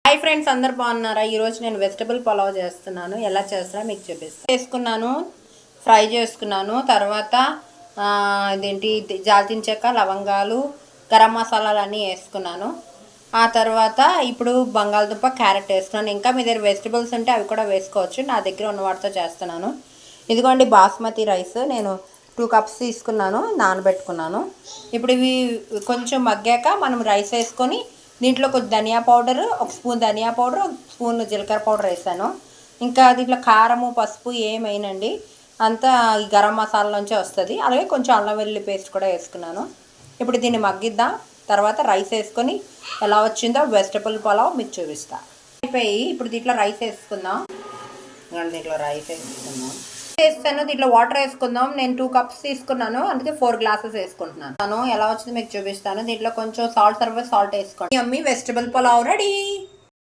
Hi friends, అందరు బాగున్నారా? ఈరోజు నేను వెజిటబుల్ పులావ్ చేస్తున్నాను. ఎలా చేస్తారో మీకు చూపిస్తాను. చేసుకున్నాను, ఫ్రై చేసుకున్నాను. తర్వాత ఇదేంటి దాల్చిన చెక్క, లవంగాలు, గరం మసాలాలు అన్నీ వేసుకున్నాను. ఆ తర్వాత ఇప్పుడు బంగాళదుంప, క్యారెట్ వేసుకున్నాను. ఇంకా మీ దగ్గర వెజిటబుల్స్ ఉంటే అవి కూడా వేసుకోవచ్చు. నా దగ్గర ఉన్న వాటితో చేస్తున్నాను. ఇదిగోండి బాస్మతి రైస్ నేను 2 కప్స్ తీసుకున్నాను, నానబెట్టుకున్నాను. ఇప్పుడు ఇవి కొంచెం మగ్గాక మనం రైస్ వేసుకొని దీంట్లో కొంచెం ధనియా పౌడర్, 1 స్పూన్ ధనియా పౌడర్, 1 స్పూన్ జీలకర్ర పౌడర్ వేసాను. ఇంకా దీంట్లో కారము, పసుపు ఏమైనండి, అంతా ఈ గరం మసాలా నుంచే వస్తుంది. అలాగే కొంచెం అల్లం వెల్లుల్లి పేస్ట్ కూడా వేసుకున్నాను. ఇప్పుడు దీన్ని మగ్గిద్దాం. తర్వాత రైస్ వేసుకొని ఎలా వచ్చిందో వెజిటబుల్ పులావ్ మీకు చూపిస్తా. అయిపోయి ఇప్పుడు దీంట్లో రైస్ వేసుకుందాం. దీంట్లో రైస్ వేస్తాను. దీంట్లో వాటర్ వేసుకుందాం. నేను 2 కప్స్ తీసుకున్నాను, అందుకే 4 గ్లాసెస్ వేసుకుంటున్నాను. ఎలా వచ్చింది మీకు చూపిస్తాను. దీంట్లో కొంచెం సాల్ట్ వేసుకోండి. యమ్మీ వెజిటబుల్ పులావ్ రెడీ.